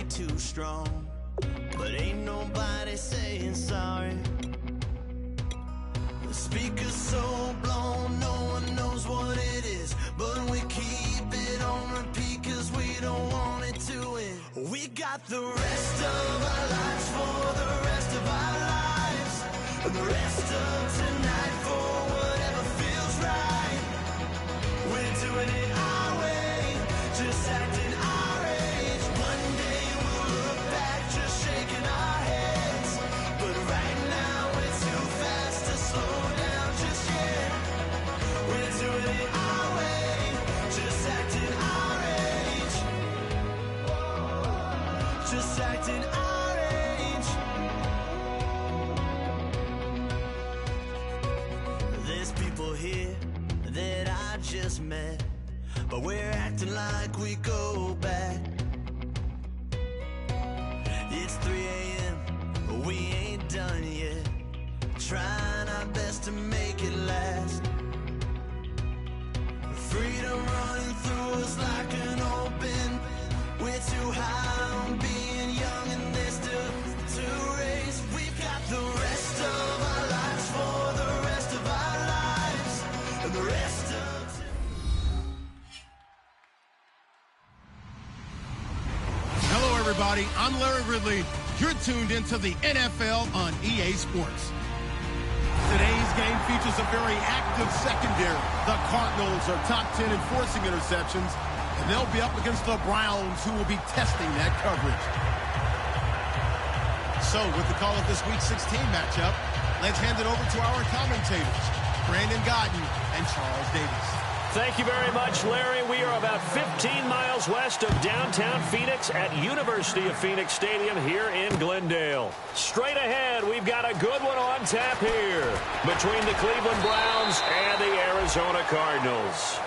too strong, but ain't nobody saying sorry. The speaker's so blown, no one knows what it is, but we keep it on repeat cause we don't want it to end. We got the rest of our lives for the rest of our lives, and the rest of tonight for whatever feels right. We're doing it our way, just acting our age. One day we'll look back just shaking our heads, but right now we're too fast to slow down just yet. We're doing it our way, just acting our age, just acting our age. There's people here that I just met, but we're acting like we go back. It's 3 a.m., but we ain't done yet, trying our best to make it last. Freedom running through us like an open. We're too high on being young and there's still to race. We've got the rest of our lives for the rest of our lives, and the rest of... Hello, everybody. I'm Larry Ridley. You're tuned into the NFL on EA Sports. Today's game features a very active secondary. The Cardinals are top 10 in forcing interceptions, and they'll be up against the Browns, who will be testing that coverage. So, with the call of this Week 16 matchup, let's hand it over to our commentators, Brandon Godden and Charles Davis. Thank you very much, Larry. We are about 15 miles west of downtown Phoenix at University of Phoenix Stadium here in Glendale. Straight ahead, we've got a good one on tap here between the Cleveland Browns and the Arizona Cardinals.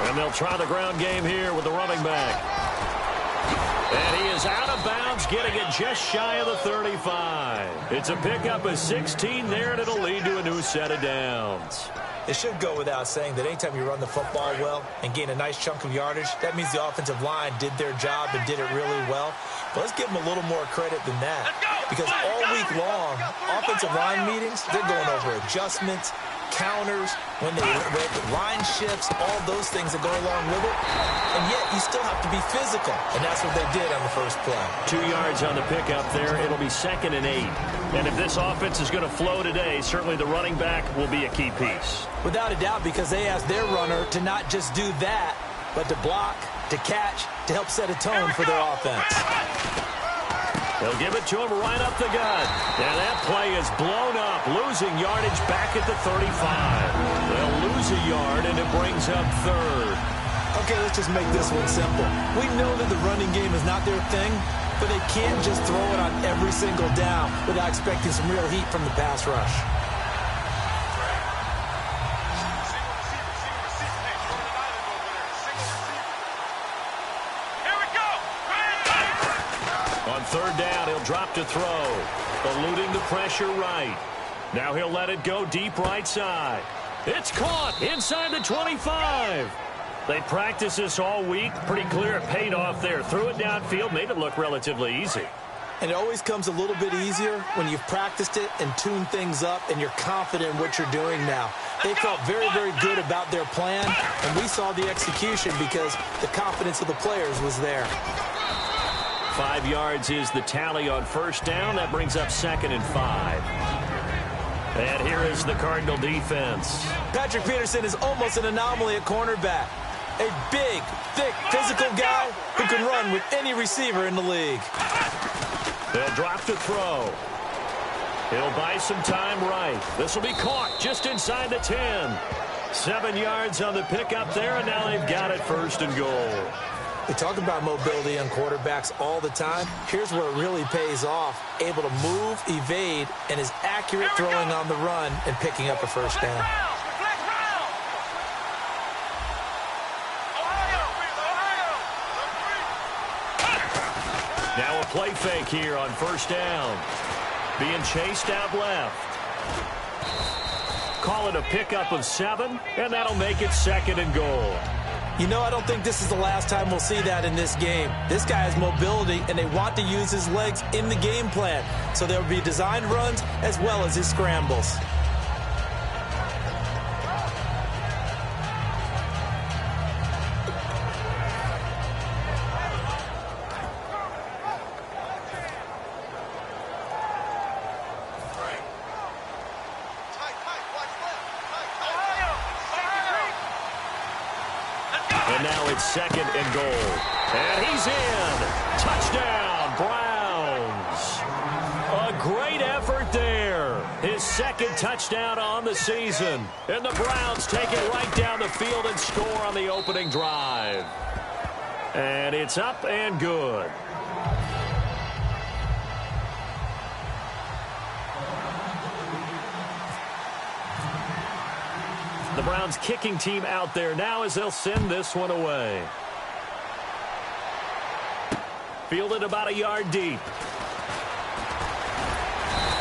And they'll try the ground game here with the running back. And he is out of bounds, getting it just shy of the 35. It's a pickup of 16 there, and it'll lead to a new set of downs. It should go without saying that anytime you run the football well and gain a nice chunk of yardage, that means the offensive line did their job and did it really well. But let's give them a little more credit than that. Because all week long, offensive line meetings, they're going over adjustments, counters, when they line shifts, all those things that go along with it. And yet, you still have to be physical. And that's what they did on the first play. 2 yards on the pickup there. It'll be 2nd and 8. And if this offense is going to flow today, certainly the running back will be a key piece. Without a doubt, because they asked their runner to not just do that, but to block, to catch, to help set a tone for their offense. They'll give it to him right up the gut. And that play is blown up, losing yardage back at the 35. They'll lose a yard, and it brings up 3rd. Okay, let's just make this one simple. We know that the running game is not their thing, but they can't just throw it on every single down without expecting some real heat from the pass rush. On 3rd down, he'll drop to throw, eluding the pressure right. Now he'll let it go deep right side. It's caught inside the 25. They practiced this all week. Pretty clear it paid off there. Threw it downfield, made it look relatively easy. And it always comes a little bit easier when you've practiced it and tuned things up and you're confident in what you're doing now. They felt very, very good about their plan, and we saw the execution because the confidence of the players was there. 5 yards is the tally on 1st down. That brings up 2nd and 5. And here is the Cardinal defense. Patrick Peterson is almost an anomaly at cornerback. A big, thick, physical guy who can run with any receiver in the league. They'll drop to throw. He'll buy some time right. This will be caught just inside the 10. 7 yards on the pickup there, and now they've got it 1st and goal. We talk about mobility on quarterbacks all the time. Here's where it really pays off. Able to move, evade, and is accurate throwing on the run and picking up a first down. Now a play fake here on first down. Being chased out left. Call it a pickup of 7, and that'll make it 2nd and goal. You know, I don't think this is the last time we'll see that in this game. This guy has mobility, and they want to use his legs in the game plan. So there will be designed runs as well as his scrambles. And now it's 2nd and goal. And he's in. Touchdown, Browns. A great effort there. His 2nd touchdown on the season. And the Browns take it right down the field and score on the opening drive. And it's up and good. The Browns kicking team out there now as they'll send this one away. Fielded about a yard deep.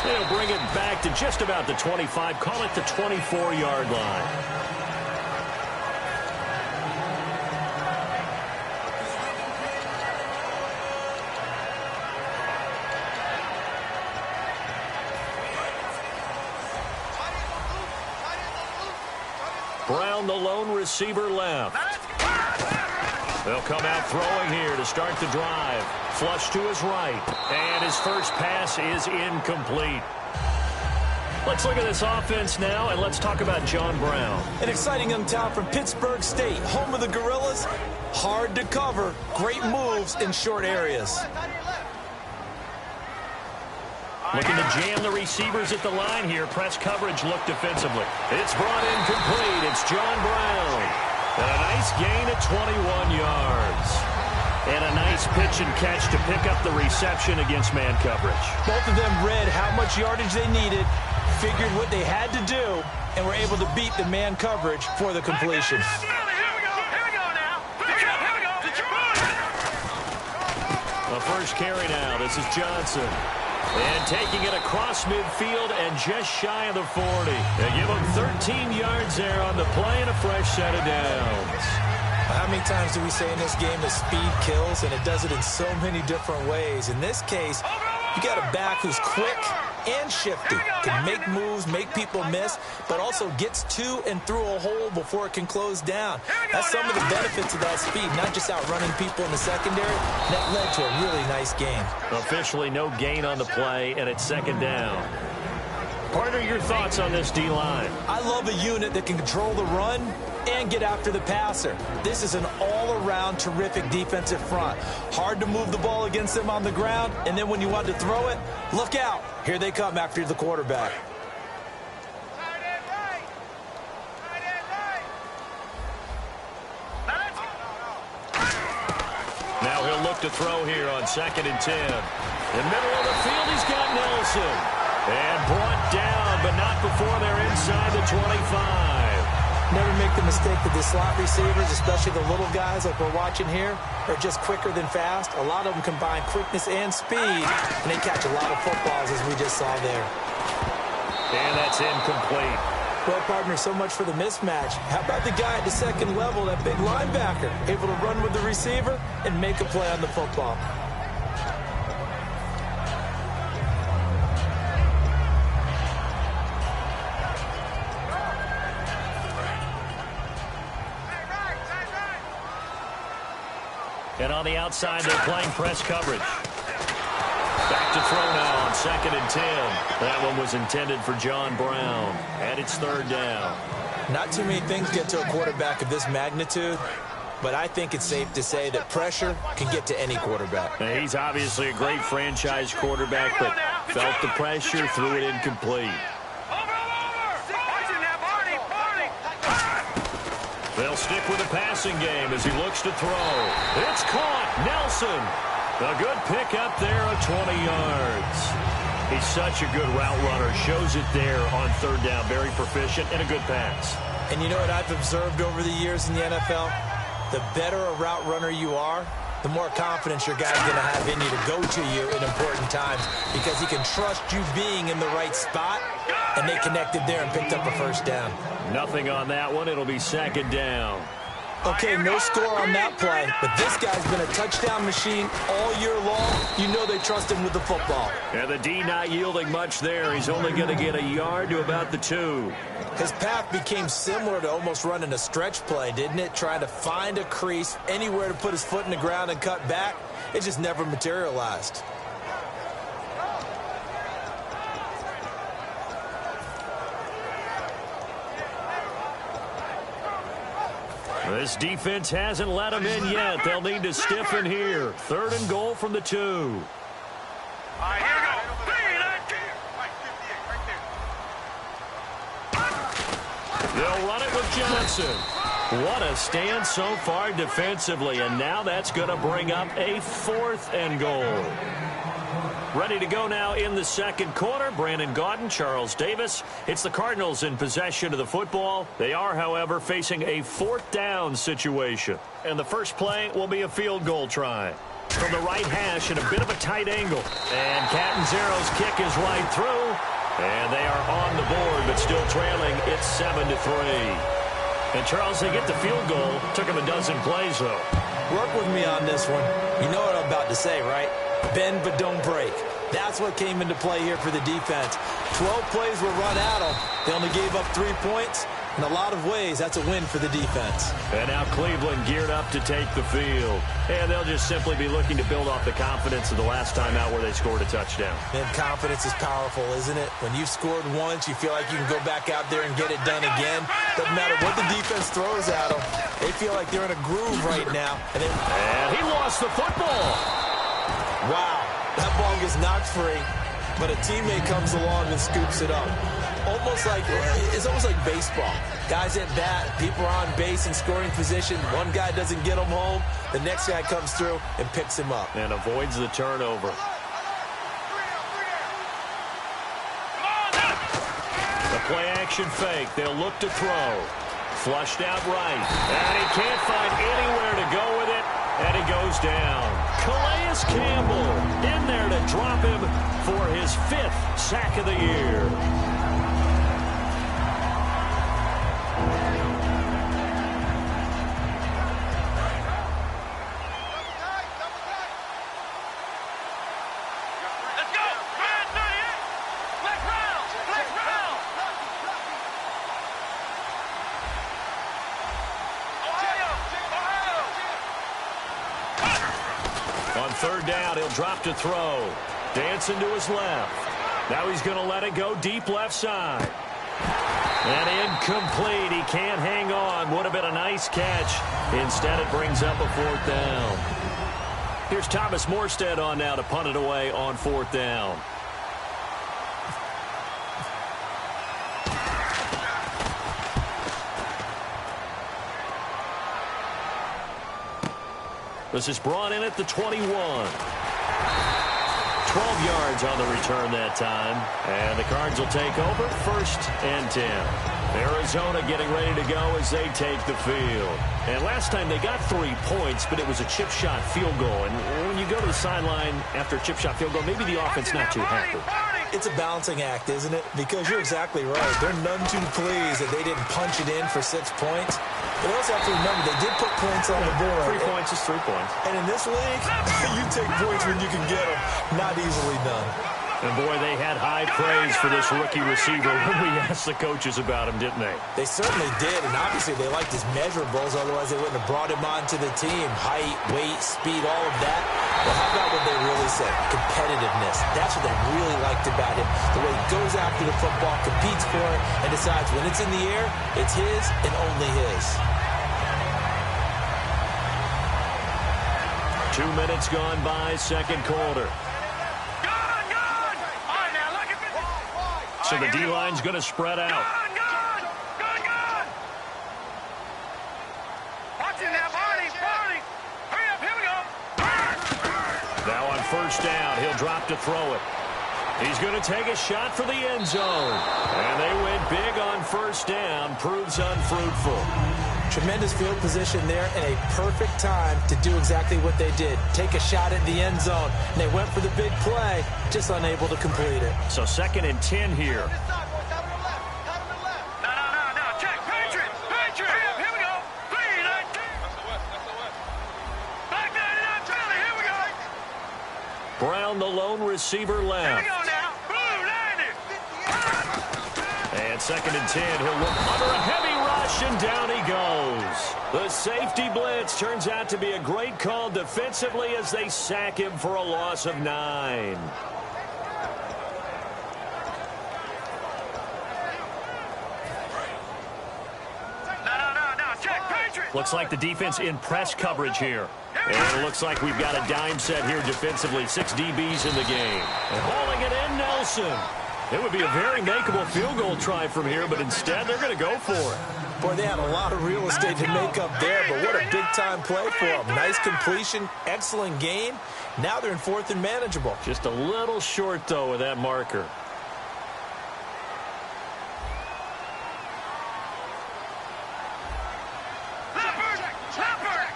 They'll bring it back to just about the 25. Call it the 24-yard line. Brown, the lone receiver, left. They'll come out throwing here to start the drive. Flush to his right. And his first pass is incomplete. Let's look at this offense now, and let's talk about John Brown. An exciting young talent from Pittsburgh State, home of the Gorillas. Hard to cover. Great moves in short areas. Looking to jam the receivers at the line here. Press coverage look defensively. It's brought in complete. It's John Brown. And a nice gain at 21 yards. And a nice pitch and catch to pick up the reception against man coverage. Both of them read how much yardage they needed, figured what they had to do, and were able to beat the man coverage for the completion. The first carry now. This is Johnson. And taking it across midfield and just shy of the 40. They give him 13 yards there on the play and a fresh set of downs. How many times do we say in this game that speed kills, and it does it in so many different ways? In this case, you got a back who's quick and shifty, can make moves, make people miss, but also gets to and through a hole before it can close down. That's some of the benefits of that speed, not just outrunning people in the secondary. That led to a really nice game. Officially no gain on the play, and it's 2nd down. Partner, your thoughts on this D-line? I love a unit that can control the run and get after the passer. This is an all-around terrific defensive front. Hard to move the ball against them on the ground, and then when you want to throw it, look out. Here they come after the quarterback. Now he'll look to throw here on 2nd and 10. In the middle of the field, he's got Nelson. And brought down, but not before they're inside the 25. Never make the mistake that the slot receivers, especially the little guys like we're watching here, are just quicker than fast. A lot of them combine quickness and speed, and they catch a lot of footballs, as we just saw there. And that's incomplete. Well, partner, so much for the mismatch. How about the guy at the second level, that big linebacker, able to run with the receiver and make a play on the football? And on the outside, they're playing press coverage. Back to throw now on 2nd and 10. That one was intended for John Brown. And it's 3rd down. Not too many things get to a quarterback of this magnitude, but I think it's safe to say that pressure can get to any quarterback. Now, he's obviously a great franchise quarterback, but felt the pressure, threw it incomplete. They'll stick with the passing game as he looks to throw. It's caught. Nelson. A good pickup there of 20 yards. He's such a good route runner. Shows it there on third down. Very proficient and a good pass. And you know what I've observed over the years in the NFL? The better a route runner you are, the more confidence your guy's going to have in you to go to you in important times because he can trust you being in the right spot, and they connected there and picked up a first down. Nothing on that one. It'll be second down. Okay, no score on that play, but this guy's been a touchdown machine all year long. You know they trust him with the football. And the D not yielding much there. He's only going to get a yard to about the 2. His path became similar to almost running a stretch play, didn't it? Trying to find a crease, anywhere to put his foot in the ground and cut back. It just never materialized. This defense hasn't let him in yet. They'll need to stiffen here. 3rd and goal from the 2. All right, here we go. They'll run it with Johnson. What a stand so far defensively, and now that's going to bring up a 4th and goal. Ready to go now in the second quarter. Brandon Gaudin, Charles Davis. It's the Cardinals in possession of the football. They are, however, facing a 4th down situation. And the first play will be a field goal try. From the right hash at a bit of a tight angle. And Catanzaro's kick is right through. And they are on the board, but still trailing. It's 7-3. And, Charles, they get the field goal. Took them a dozen plays, though. Work with me on this one. You know what I'm about to say, right? Bend but don't break. That's what came into play here for the defense. 12 plays were run at them. They only gave up 3 points. In a lot of ways, that's a win for the defense. And now Cleveland geared up to take the field. And they'll just simply be looking to build off the confidence of the last time out where they scored a touchdown. And confidence is powerful, isn't it? When you've scored once, you feel like you can go back out there and get it done again. Doesn't matter what the defense throws at them. They feel like they're in a groove right now. And he lost the football. Wow, that ball gets knocked free, but a teammate comes along and scoops it up. It's almost like baseball. Guys at bat, people are on base in scoring position. One guy doesn't get him home. The next guy comes through and picks him up. And avoids the turnover. The play action fake. They'll look to throw. Flushed out right. And he can't find anywhere to go with it. And he goes down. Calais Campbell in there to drop him for his 5th sack of the year. Let's go. Black round. On 3rd down, he'll drop to throw. Dancing to his left. Now he's going to let it go deep left side. And incomplete. He can't hang on. Would have been a nice catch. Instead, it brings up a 4th down. Here's Thomas Morstead on now to punt it away on 4th down. This is brought in at the 21. 12 yards on the return that time. And the Cards will take over 1st and 10. Arizona getting ready to go as they take the field. And last time they got 3 points, but it was a chip shot field goal. And when you go to the sideline after a chip shot field goal, maybe the offense not too happy. It's a balancing act, isn't it? Because you're exactly right. They're none too pleased that they didn't punch it in for 6 points. But also have to remember, they did put points on the board. 3 points is 3 points. And in this league, you take points when you can get them. Not easily done. And, boy, they had high praise for this rookie receiver when we asked the coaches about him, didn't they? They certainly did, and obviously they liked his measurables. Otherwise, they wouldn't have brought him onto the team. Height, weight, speed, all of that. But how about what they really said? Competitiveness. That's what they really liked about him. The way he goes after the football, competes for it, and decides when it's in the air, it's his and only his. 2 minutes gone by, second quarter. So the D-line's going to spread out. Now on first down, he'll drop to throw it. He's going to take a shot for the end zone. And they went big on first down. Proves unfruitful. Tremendous field position there and a perfect time to do exactly what they did. Take a shot at the end zone. And they went for the big play, just unable to complete it. So 2nd and 10 here. No. Check. Patriot. Here we go. 3-19. Back 99 Philly. Here we go. Brown, the lone receiver, left. Here we go now. Blue 90. And 2nd and 10. He'll look under a heavy rush, and down he goes. The safety blitz turns out to be a great call defensively as they sack him for a loss of 9. No. Check. Patriot. Looks like the defense in press coverage here. And it looks like we've got a dime set here defensively. 6 DBs in the game. And hauling it in, Nelson. It would be a very makeable field goal try from here, but instead they're going to go for it. Boy, they had a lot of real estate to make up there, but what a big-time play for them. Nice completion, excellent game. Now they're in 4th and manageable. Just a little short, though, with that marker. Leopard.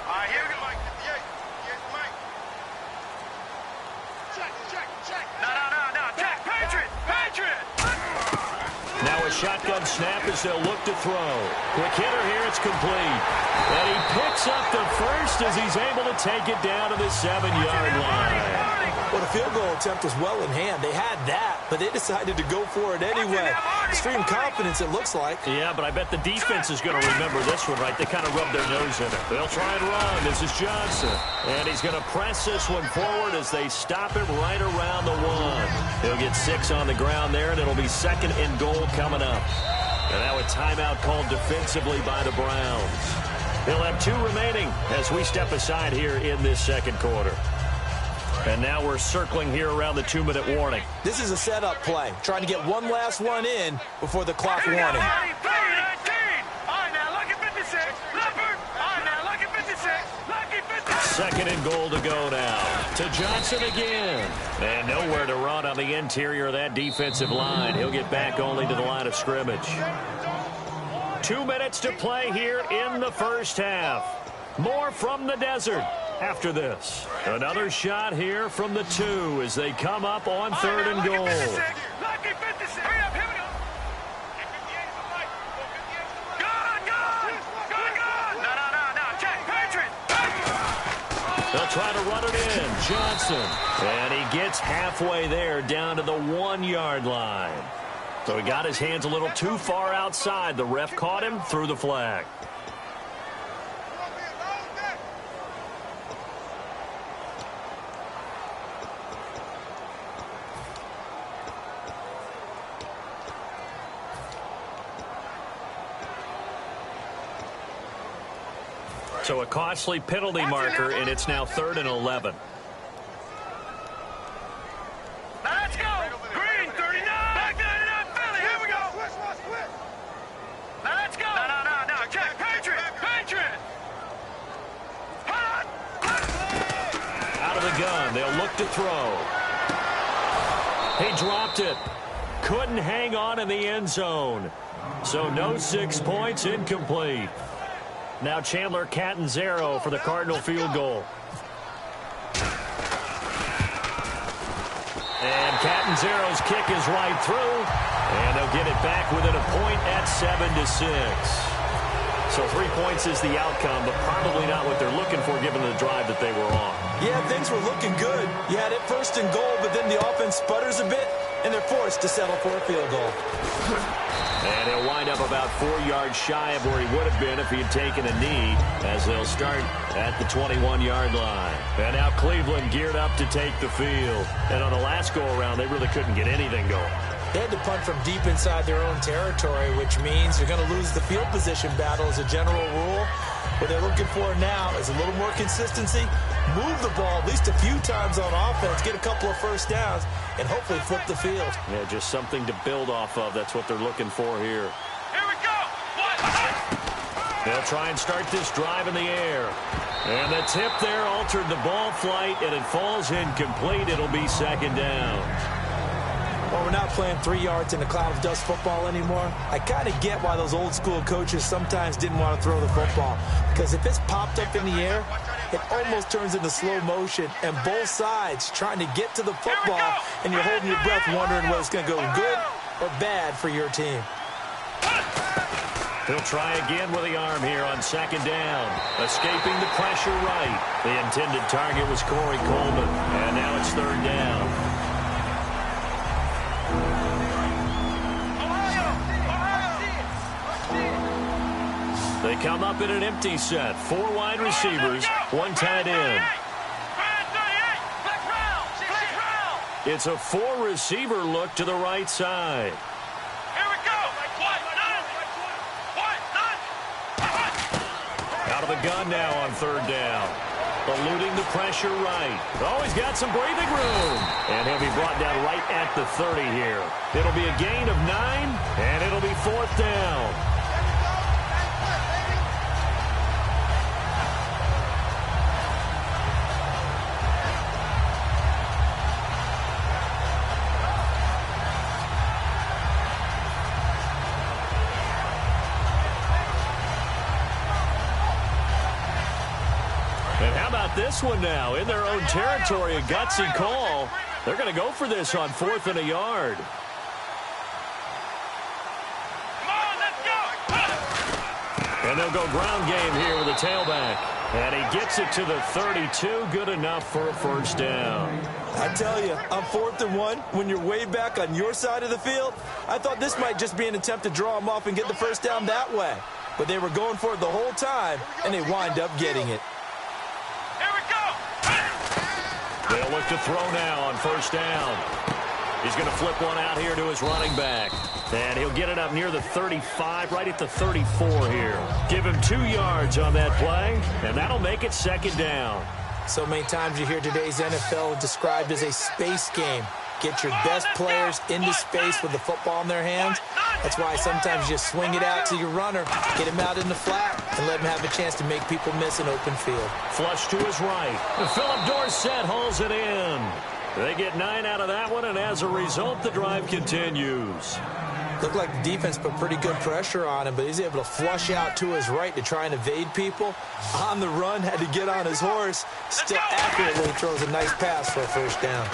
All right, here we go. Check. No. Check. Patriot. Now a shotgun snap as they'll look to throw. Quick hitter here, it's complete. And he picks up the first as he's able to take it down to the 7-yard line. Well, the field goal attempt was well in hand. They had that, but they decided to go for it anyway. Extreme confidence, it looks like. Yeah, but I bet the defense is going to remember this one, right? They kind of rubbed their nose in it. They'll try and run. This is Johnson. And he's going to press this one forward as they stop him right around the 1. He'll get 6 on the ground there, and it'll be 2nd and goal coming up. And now a timeout called defensively by the Browns. They'll have 2 remaining as we step aside here in this 2nd quarter. And now we're circling here around the 2-minute warning. This is a setup play, trying to get one last one in before the clock warning. 3-19. All right, now, lucky 56. Leopard. All right, now, lucky 56. Lucky 56. 2nd and goal to go now. To Johnson again. And nowhere to run on the interior of that defensive line. He'll get back only to the line of scrimmage. 2 minutes to play here in the first half. More from the desert after this. Another shot here from the 2 as they come up on 3rd and goal. Lucky 56. Hurry up, here we go. Good. No. Check. Patriot. They'll try to run it in. Johnson. And he gets halfway there down to the 1-yard line. So he got his hands a little too far outside. The ref caught him, threw the flag. So a costly penalty marker, and it's now 3rd and 11. Let's go. Green 39. Back 99 Philly. Here we go. Let's go. No. Check. Patriot. Out of the gun. They'll look to throw. He dropped it. Couldn't hang on in the end zone. So no 6 points, incomplete. Now Chandler Catanzaro for the Cardinal field goal. And Catanzaro's kick is right through. And they'll get it back within a point at 7-6. So 3 points is the outcome, but probably not what they're looking for given the drive that they were on. Yeah, things were looking good. You had it 1st and goal, but then the offense sputters a bit, and they're forced to settle for a field goal. And he'll wind up about 4 yards shy of where he would have been if he had taken a knee, as they'll start at the 21-yard line. And now Cleveland geared up to take the field. And on the last go-around, they really couldn't get anything going. They had to punt from deep inside their own territory, which means they're going to lose the field position battle as a general rule. What they're looking for now is a little more consistency, move the ball at least a few times on offense, get a couple of first downs, and hopefully flip the field. Yeah, just something to build off of. That's what they're looking for here. Here we go. What? They'll try and start this drive in the air. And the tip there altered the ball flight, and it falls incomplete. It'll be second down. Well, we're not playing 3 yards in a cloud of dust football anymore. I kind of get why those old school coaches sometimes didn't want to throw the football. Because if it's popped up in the air, it almost turns into slow motion. And both sides trying to get to the football, and you're holding your breath wondering whether it's going to go good or bad for your team. He'll try again with the arm here on second down. Escaping the pressure right. The intended target was Corey Coleman. And now it's third down. They come up in an empty set. 4 wide receivers, 1 tight end. It's a 4-receiver look to the right side. Out of the gun now on third down. Eluding the pressure right. Oh, he's got some breathing room. And he'll be brought down right at the 30 here. It'll be a gain of 9, and it'll be fourth down. This one now in their own territory, a gutsy call. They're going to go for this on 4th and a yard. And they'll go ground game here with a tailback. And he gets it to the 32, good enough for a first down. I tell you, on 4th and 1, when you're way back on your side of the field, I thought this might just be an attempt to draw them off and get the first down that way. But they were going for it the whole time, and they wind up getting it. They'll look to throw now on first down. He's going to flip one out here to his running back. And he'll get it up near the 35, right at the 34 here. Give him 2 yards on that play, and that'll make it second down. So many times you hear today's NFL described as a space game. Get your best players into space with the football in their hands. That's why sometimes you just swing it out to your runner, get him out in the flat, and let him have a chance to make people miss an open field. Flush to his right. Philip Dorsett hauls it in. They get 9 out of that one, and as a result, the drive continues. Looked like the defense put pretty good pressure on him, but he's able to flush out to his right to try and evade people. On the run, had to get on his horse. Still accurately throws a nice pass for a first down.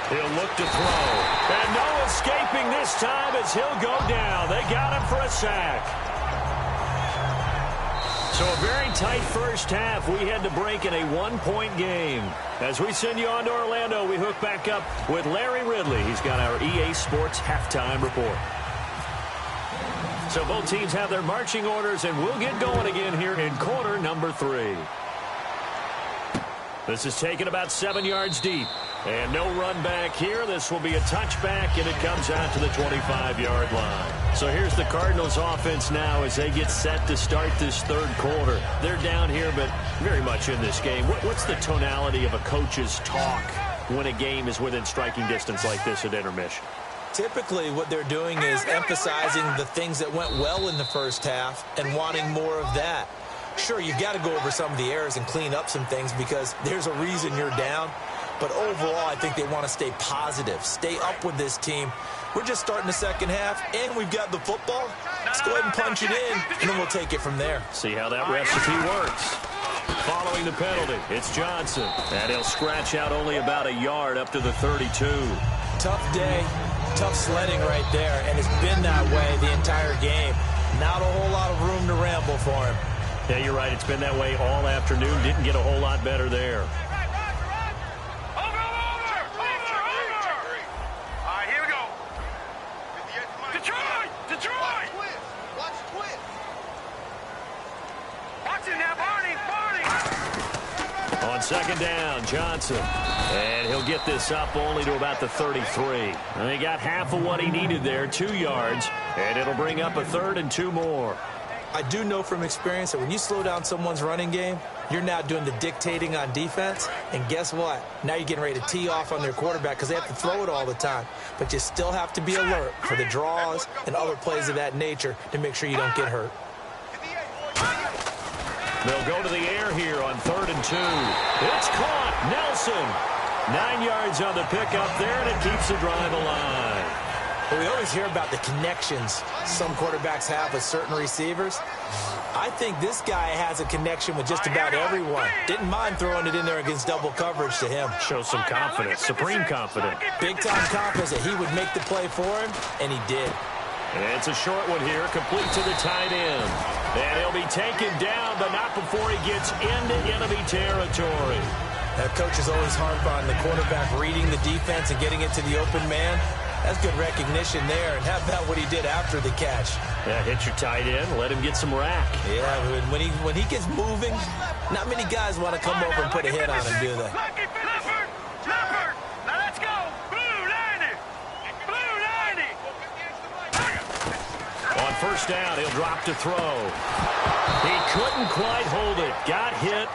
He'll look to throw. And no escaping this time as he'll go down. They got him for a sack. So a very tight first half. We had to break in a 1-point game. As we send you on to Orlando, we hook back up with Larry Ridley. He's got our EA Sports halftime report. So both teams have their marching orders, and we'll get going again here in quarter number 3. This is taken about 7 yards deep. And no run back here. This will be a touchback, and it comes out to the 25-yard line. So here's the Cardinals offense now as they get set to start this third quarter. They're down here, but very much in this game. What's the tonality of a coach's talk when a game is within striking distance like this at intermission? Typically, what they're doing is emphasizing the things that went well in the first half and wanting more of that. Sure, you've got to go over some of the errors and clean up some things because there's a reason you're down. But overall, I think they want to stay positive, stay up with this team. We're just starting the second half, and we've got the football. Let's go ahead and punch it in, and then we'll take it from there. See how that recipe works. Following the penalty, it's Johnson. And he'll scratch out only about a yard up to the 32. Tough day, tough sledding right there, and it's been that way the entire game. Not a whole lot of room to ramble for him. Yeah, you're right. It's been that way all afternoon. Didn't get a whole lot better there. On second down, Johnson. And he'll get this up only to about the 33. And he got half of what he needed there, 2 yards. And it'll bring up a 3rd and 2 more. I do know from experience that when you slow down someone's running game, you're now doing the dictating on defense. And guess what? Now you're getting ready to tee off on their quarterback because they have to throw it all the time. But you still have to be alert for the draws and other plays of that nature to make sure you don't get hurt. They'll go to the air here on 3rd and 2. It's caught. Nelson. 9 yards on the pickup there, and it keeps the drive alive. Well, we always hear about the connections some quarterbacks have with certain receivers. I think this guy has a connection with just about everyone. Didn't mind throwing it in there against double coverage to him. Shows some confidence, supreme confidence. Big-time confidence that he would make the play for him, and he did. And it's a short one here, complete to the tight end. And he'll be taken down, but not before he gets into enemy territory. That coach is always harped on the quarterback reading the defense and getting it to the open man. That's good recognition there. And how about what he did after the catch? Yeah, hit your tight end, let him get some rack. Yeah, when he gets moving, not many guys want to come over and put a hit on him, do they? Leopard! Now let's go! Blue 90! Blue 90! On 1st down, he'll drop to throw. He couldn't quite hold it. Got hit.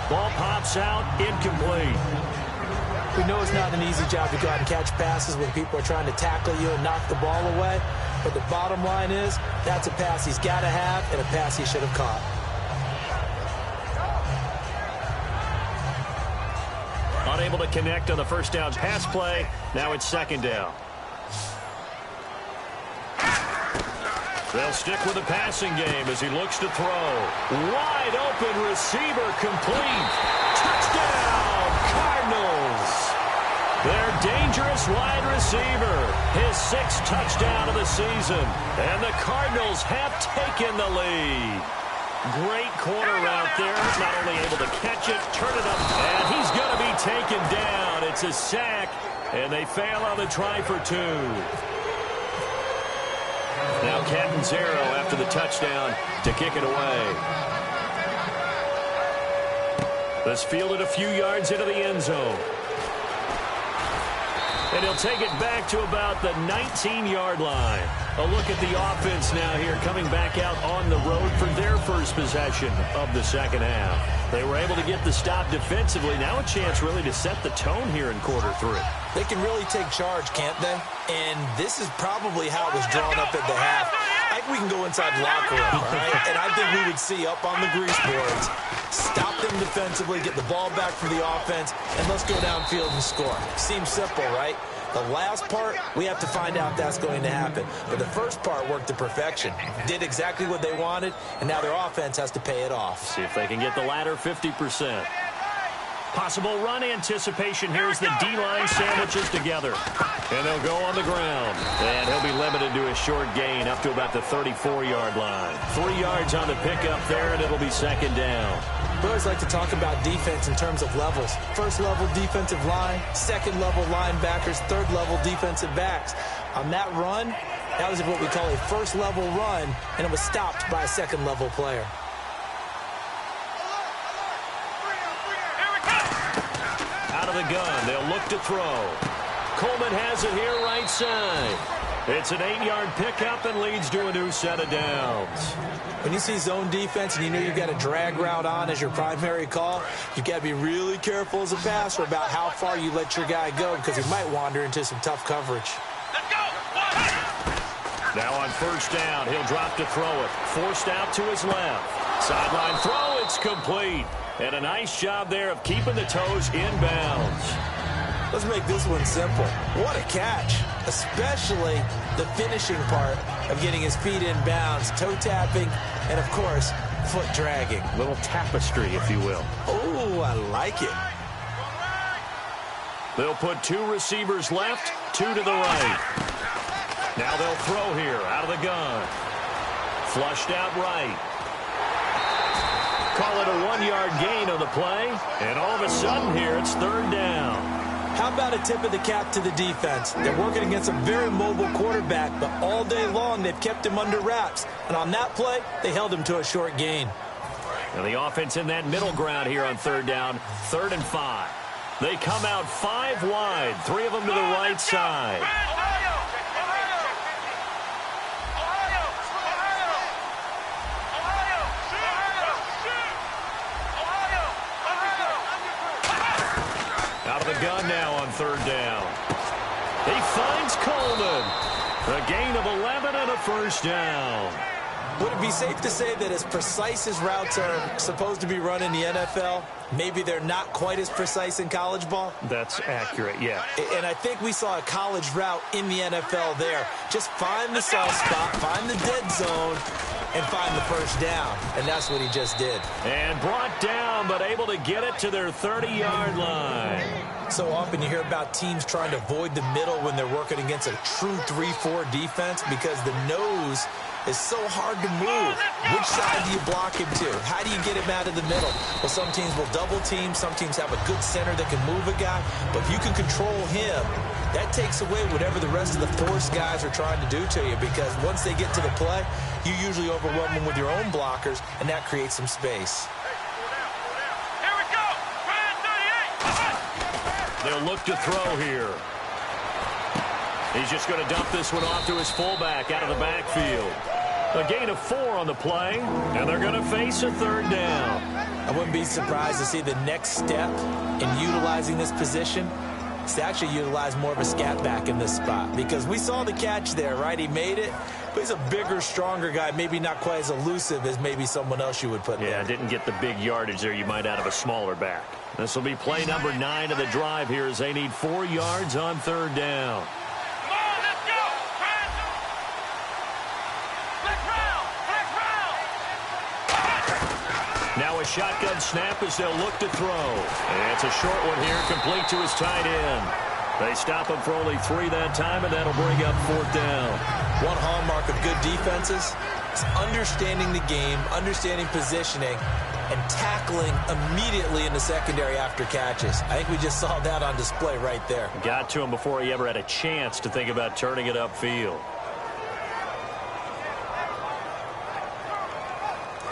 Ball pops out, incomplete. We know it's not an easy job to go out and catch passes when people are trying to tackle you and knock the ball away. But the bottom line is, that's a pass he's got to have and a pass he should have caught. Unable to connect on the 1st down pass play. Now it's 2nd down. They'll stick with the passing game as he looks to throw. Wide open receiver complete. Touchdown, Cardinals. Their dangerous wide receiver. His 6th touchdown of the season. And the Cardinals have taken the lead. Great corner out there. Not only able to catch it, turn it up, and he's going to be taken down. It's a sack, and they fail on the try for 2. Now Catanzaro after the touchdown to kick it away. This fielded a few yards into the end zone. And he'll take it back to about the 19-yard line. A look at the offense now here, coming back out on the road for their first possession of the 2nd half. They were able to get the stop defensively. Now a chance really to set the tone here in quarter 3. They can really take charge, can't they? And this is probably how it was drawn up at the half. I think we can go inside the locker room, all right? And I think we would see up on the grease boards, stop them defensively, get the ball back for the offense, and let's go downfield and score. Seems simple, right? The last part, we have to find out if that's going to happen. But the first part worked to perfection. Did exactly what they wanted, and now their offense has to pay it off. See if they can get the latter 50%. Possible run anticipation here as the D-line sandwiches together. And they'll go on the ground. And he'll be limited to a short gain up to about the 34-yard line. 3 yards on the pickup there, and it'll be 2nd down. We always like to talk about defense in terms of levels. 1st level defensive line, 2nd level linebackers, 3rd level defensive backs. On that run, that was what we call a 1st level run, and it was stopped by a 2nd level player. Out of the gun, they'll look to throw. Coleman has it here right side. It's an 8-yard pickup and leads to a new set of downs. When you see zone defense and you know you've got a drag route on as your primary call, you've got to be really careful as a passer about how far you let your guy go because he might wander into some tough coverage. Let's go! Now on 1st down, he'll drop to throw it. Forced out to his left. Sideline throw, it's complete. And a nice job there of keeping the toes inbounds. Let's make this one simple. What a catch, especially the finishing part of getting his feet in bounds, toe tapping, and of course, foot dragging. Little tapestry, if you will. Oh, I like it. They'll put 2 receivers left, 2 to the right. Now they'll throw here out of the gun. Flushed out right. Call it a 1-yard gain on the play. And all of a sudden here, it's 3rd down. How about a tip of the cap to the defense? They're working against a very mobile quarterback, but all day long they've kept him under wraps. And on that play, they held him to a short gain. And the offense in that middle ground here on 3rd down, 3rd and 5. They come out 5 wide, 3 of them to the right side. Out of the gun now on 3rd down. He finds Coleman. A gain of 11 and a 1st down. Would it be safe to say that as precise as routes are supposed to be run in the NFL, maybe they're not quite as precise in college ball? That's accurate, yeah. And I think we saw a college route in the NFL there. Just find the soft spot, find the dead zone, and find the first down. And that's what he just did. And brought down, but able to get it to their 30-yard line. So often you hear about teams trying to avoid the middle when they're working against a true 3-4 defense because the nose is so hard to move. Which side do you block him to? How do you get him out of the middle? Well, some teams will double team. Some teams have a good center that can move a guy. But if you can control him, that takes away whatever the rest of the force guys are trying to do to you, because once they get to the play, you usually overwhelm them with your own blockers, and that creates some space. Here we go. They'll look to throw here. He's just going to dump this one off to his fullback out of the backfield. A gain of 4 on the play, and they're going to face a third down. I wouldn't be surprised to see the next step in utilizing this position is to actually utilize more of a scat back in this spot, because we saw the catch there, right? He made it, but he's a bigger, stronger guy, maybe not quite as elusive as maybe someone else you would put there. Yeah, didn't get the big yardage there you might out of a smaller back. This will be play number 9 of the drive here as they need 4 yards on third down. Now a shotgun snap as they'll look to throw. And it's a short one here, complete to his tight end. They stop him for only 3 that time, and that'll bring up 4th down. One hallmark of good defenses is understanding the game, understanding positioning, and tackling immediately in the secondary after catches. I think we just saw that on display right there. Got to him before he ever had a chance to think about turning it upfield.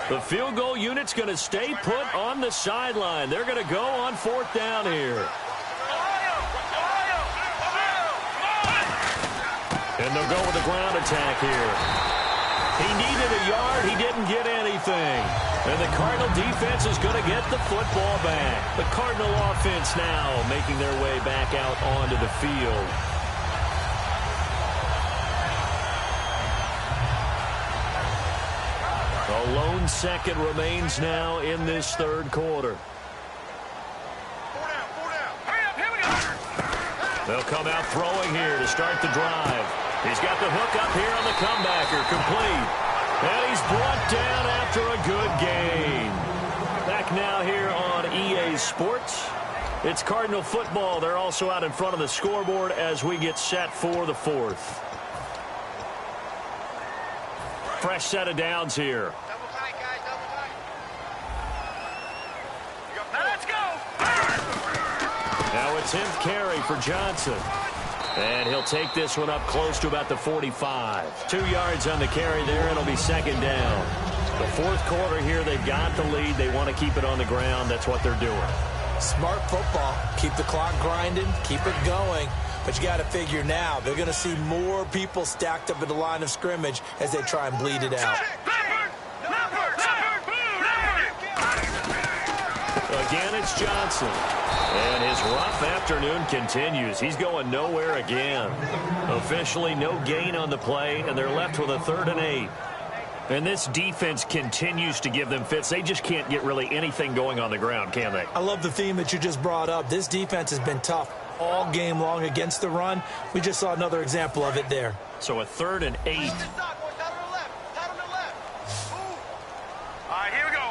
The field goal unit's going to stay put on the sideline. They're going to go on 4th down here. And they'll go with the ground attack here. He needed a yard. He didn't get anything. And the Cardinal defense is going to get the football back. The Cardinal offense now making their way back out onto the field. A lone second remains now in this third quarter. They'll come out throwing here to start the drive. He's got the hook up here on the comebacker, complete. And he's brought down after a good gain. Back now here on EA Sports. It's Cardinal football. They're also out in front of the scoreboard as we get set for the 4th. Fresh set of downs here. Double tight, guys, double tight. Let's go. Now it's 10th carry for Johnson. And he'll take this one up close to about the 45. 2 yards on the carry there, and it'll be 2nd down. The 4th quarter here, they've got the lead. They want to keep it on the ground. That's what they're doing. Smart football. Keep the clock grinding. Keep it going. But you got to figure now, they're going to see more people stacked up at the line of scrimmage as they try and bleed it out. Again, it's Johnson. And his rough afternoon continues. He's going nowhere again. Officially no gain on the play, and they're left with a 3rd and 8. And this defense continues to give them fits. They just can't get really anything going on the ground, can they? I love the theme that you just brought up. This defense has been tough all game long against the run. We just saw another example of it there. So a 3rd and 8. All right, here we go.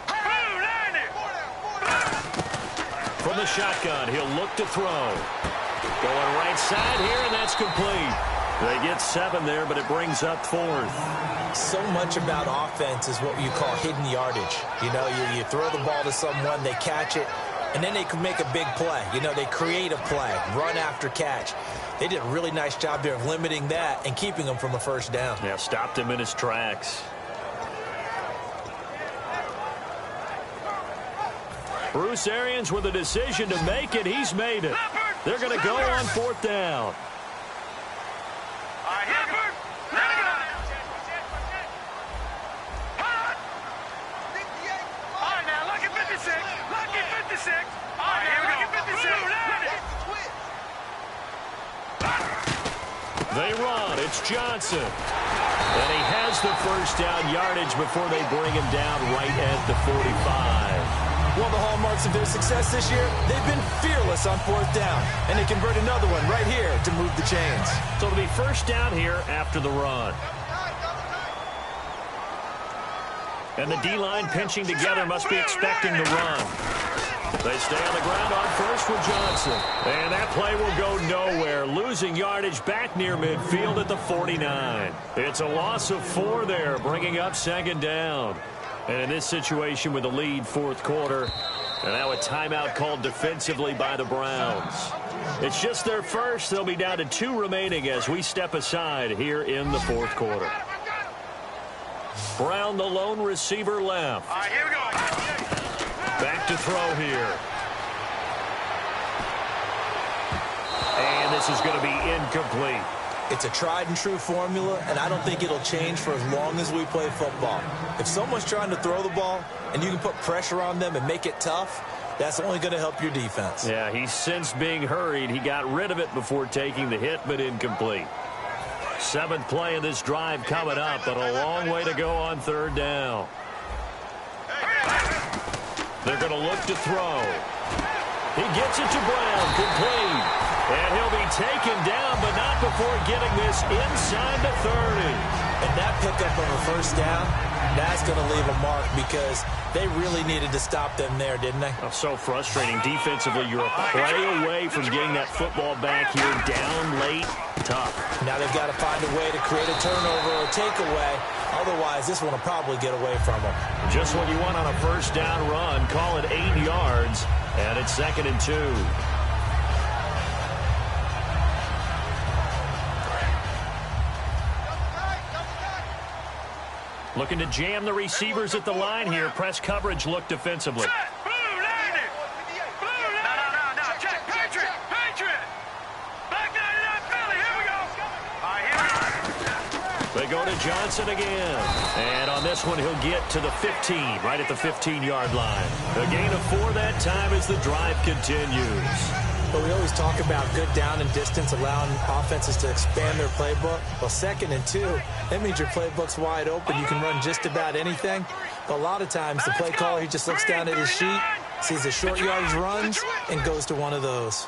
From the shotgun, he'll look to throw. Going right side here, and that's complete. They get 7 there, but it brings up 4th. So much about offense is what you call hidden yardage. You know, you throw the ball to someone, they catch it, and then they can make a big play. You know, they create a play, run after catch. They did a really nice job there of limiting that and keeping them from a first down. Yeah, stopped him in his tracks. Bruce Arians with a decision to make it. He's made it. They're going to go on 4th down. They run. It's Johnson. And he has the first down yardage before they bring him down right at the 45. One of the hallmarks of their success this year, they've been fearless on fourth down. And they convert another one right here to move the chains. So it'll be first down here after the run. And the D-line pinching together must be expecting to run. They stay on the ground on first with Johnson. And that play will go nowhere. Losing yardage back near midfield at the 49. It's a loss of 4 there, bringing up second down. And in this situation with the lead fourth quarter, and now a timeout called defensively by the Browns. It's just their first. They'll be down to 2 remaining as we step aside here in the fourth quarter. Brown, the lone receiver left. All right, here we go. Back to throw here. And this is going to be incomplete. It's a tried-and-true formula, and I don't think it'll change for as long as we play football. If someone's trying to throw the ball and you can put pressure on them and make it tough, that's only going to help your defense. Yeah, he's since being hurried. He got rid of it before taking the hit, but incomplete. 7th play of this drive coming up, but a long way to go on third down. They're going to look to throw. He gets it to Brown, complete. And he'll be taken down, but not before getting this inside the 30. And that pickup of a first down, that's going to leave a mark because they really needed to stop them there, didn't they? Oh, so frustrating. Defensively, you're a play away from getting that football back here down late. Tough. Now they've got to find a way to create a turnover or takeaway. Otherwise, this one will probably get away from them. Just what you want on a first down run. Call it 8 yards, and it's 2nd and 2. Looking to jam the receivers at the line here. Press coverage look defensively. Blue, land it. Blue, land it. No. Check. Patriot. Back 99 Philly. Here we go. All right, here we go. They go to Johnson again. And on this one, he'll get to the 15, right at the 15-yard line. A gain of 4 that time as the drive continues. But we always talk about good down and distance, allowing offenses to expand their playbook. Well, 2nd and 2, that means your playbook's wide open. You can run just about anything. But a lot of times, the play caller, he just looks down at his sheet, sees the short yardage runs, and goes to one of those.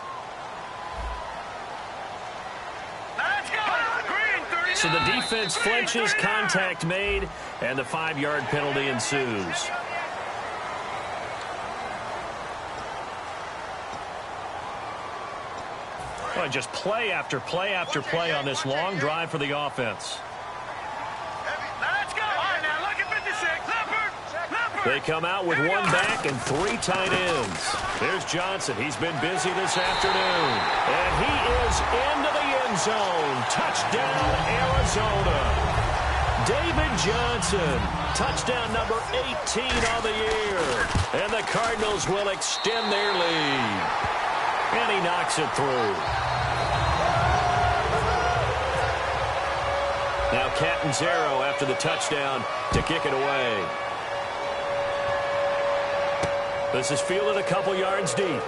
So the defense flinches, contact made, and the 5-yard penalty ensues. Well, just play after play after play on this long drive for the offense. Let's go. All right, now look at 56. Leopard. They come out with 1 back and 3 tight ends. There's Johnson. He's been busy this afternoon. And he is into the end zone. Touchdown, Arizona. David Johnson. Touchdown number 18 on the year. And the Cardinals will extend their lead. And he knocks it through. Now Catanzaro after the touchdown to kick it away. This is fielded a couple yards deep.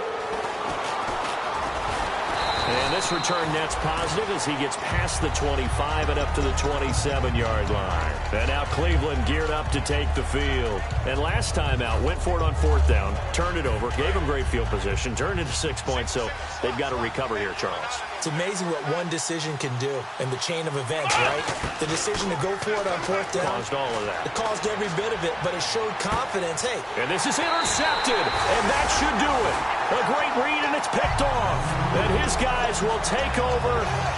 And this return net's positive as he gets past the 25 and up to the 27-yard line. And now Cleveland geared up to take the field. And last time out, went for it on 4th down, turned it over, gave him great field position, turned it to 6 points, so they've got to recover here, Charles. It's amazing what one decision can do in the chain of events, right? The decision to go for it on 4th down. Caused all of that. It caused every bit of it, but it showed confidence. Hey. And this is intercepted, and that should do it. A great read, and it's picked off. And his guys will take over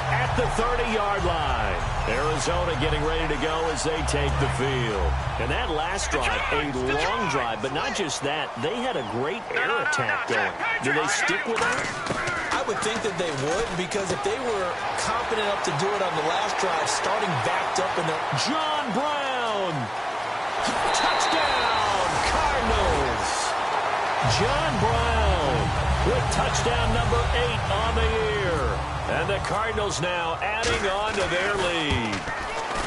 at the 30-yard line. Arizona getting ready to go as they take the field. And that last drive, a long drive, but not just that. They had a great air attack going. Do they stick with that? I would think that they would, because if they were confident enough to do it on the last drive, starting backed up in the... John Brown! Touchdown, Cardinals! John Brown with touchdown number 8 on the year. And the Cardinals now adding on to their lead.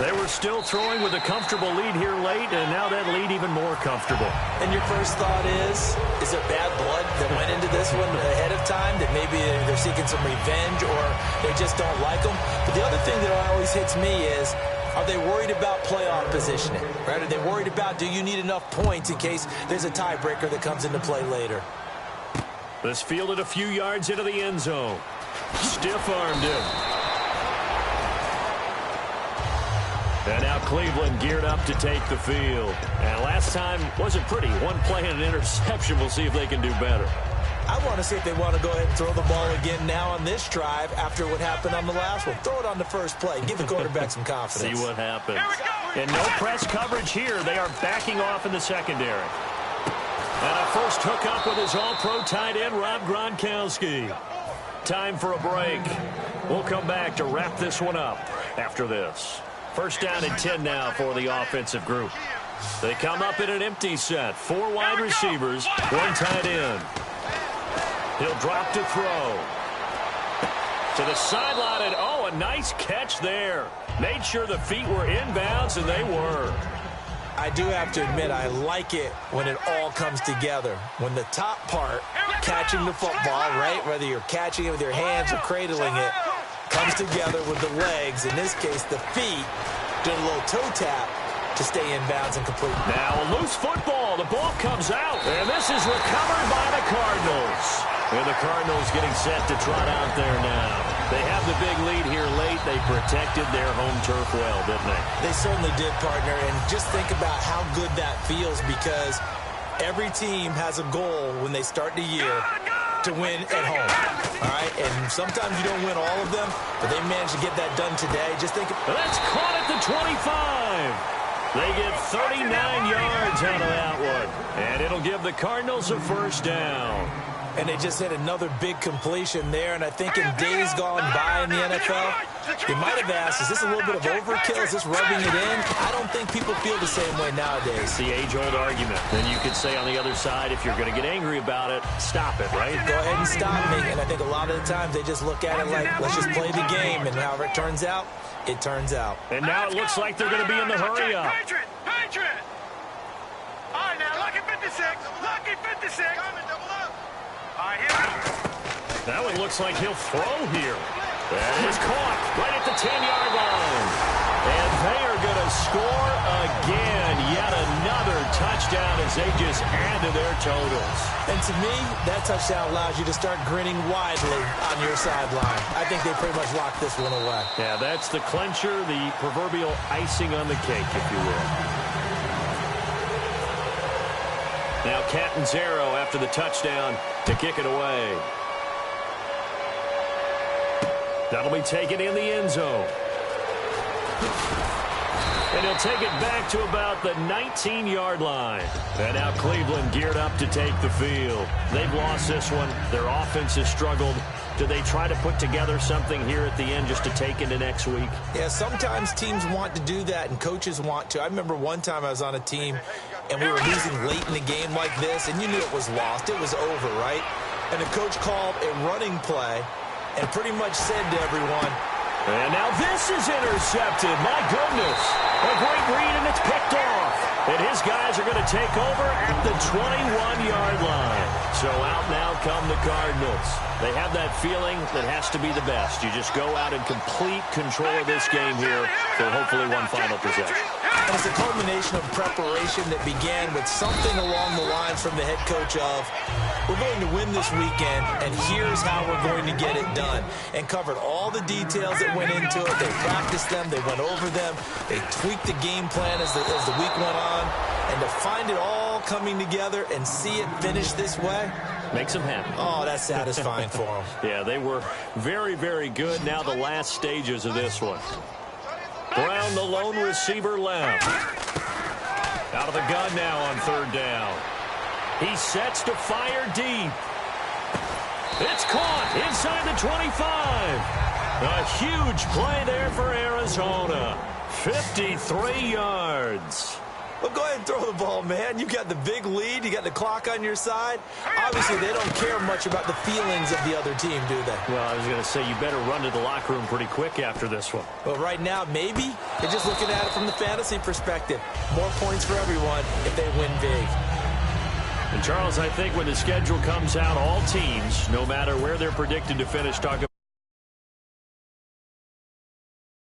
They were still throwing with a comfortable lead here late, and now that lead even more comfortable. And your first thought is there bad blood that went into this one ahead of time, that maybe they're seeking some revenge or they just don't like them? But the other thing that always hits me is Are they worried about playoff positioning? Right? Are they worried about, do you need enough points in case there's a tiebreaker that comes into play later? This fielded a few yards into the end zone. Stiff-armed him. And now Cleveland geared up to take the field. And last time wasn't pretty. One play and an interception. We'll see if they can do better. I want to see if they want to go ahead and throw the ball again now on this drive after what happened on the last one. Throw it on the first play. Give the quarterback some confidence. See what happens. And no press coverage here. They are backing off in the secondary. And a first hookup with his all-pro tight end, Rob Gronkowski. Time for a break. We'll come back to wrap this one up after this. First down and 10 now for the offensive group. They come up in an empty set. 4 wide receivers, 1 tight end. He'll drop to throw. To the sideline, and oh, a nice catch there. Made sure the feet were inbounds, and they were. I do have to admit, I like it when it all comes together. When the top part, catching the football, right, whether you're catching it with your hands or cradling it, comes together with the legs. In this case, the feet, did a little toe tap to stay in bounds and complete. Now a loose football. The ball comes out, and this is recovered by the Cardinals. And the Cardinals getting set to trot out there now. They have the big lead here late. They protected their home turf well, didn't they? They certainly did, partner. And just think about how good that feels, because every team has a goal when they start the year to win at home. All right? And sometimes you don't win all of them, but they managed to get that done today. Just think. That's caught at the 25. They get 39 yards out of that one. And it'll give the Cardinals a first down. And they just had another big completion there. And I think in days gone by in the NFL, they might have asked, is this a little bit of overkill? Is this rubbing it in? I don't think people feel the same way nowadays. It's the age-old argument. Then you could say on the other side, if you're going to get angry about it, stop it, right? Go ahead and stop me. And I think a lot of the times they just look at it like, let's just play the game. And however it turns out, it turns out. And now it looks like they're going to be in the hurry up. Patriot! Patriot! All right, now, lucky 56. Lucky 56. All right, here we go. That one looks like he'll throw here. That is caught right at the 10-yard line. And they are going to score again. Yet another touchdown as they just add to their totals. And to me, that touchdown allows you to start grinning widely on your sideline. I think they pretty much locked this one away. Yeah, that's the clincher, the proverbial icing on the cake, if you will. Now Catanzaro after the touchdown to kick it away. That'll be taken in the end zone. And he'll take it back to about the 19-yard line. And now Cleveland geared up to take the field. They've lost this one. Their offense has struggled. Do they try to put together something here at the end just to take into next week? Yeah, sometimes teams want to do that and coaches want to. I remember one time I was on a team and we were losing late in the game like this, and you knew it was lost. It was over, right? And the coach called a running play and pretty much said to everyone, and now this is intercepted. My goodness. A great read, and it's picked off. And his guys are going to take over at the 21-yard line. So out now come the Cardinals. They have that feeling that has to be the best. You just go out and complete control of this game here for hopefully one final possession. And it's a culmination of preparation that began with something along the lines from the head coach of, we're going to win this weekend, and here's how we're going to get it done. And covered all the details that went into it. They practiced them. They went over them. They tweaked the game plan as the week went on. And to find it all coming together and see it finish this way, makes them happy. Oh, that's satisfying for them. Yeah, they were very, very good. Now the last stages of this one. Brown, the lone receiver left. Out of the gun now on third down. He sets to fire deep. It's caught inside the 25. A huge play there for Arizona. 53 yards. Well, go ahead and throw the ball, man. You got the big lead. You got the clock on your side. Obviously, they don't care much about the feelings of the other team, do they? Well, I was going to say, you better run to the locker room pretty quick after this one. Well, right now, maybe. They're just looking at it from the fantasy perspective. More points for everyone if they win big. And, Charles, I think when the schedule comes out, all teams, no matter where they're predicted to finish, talk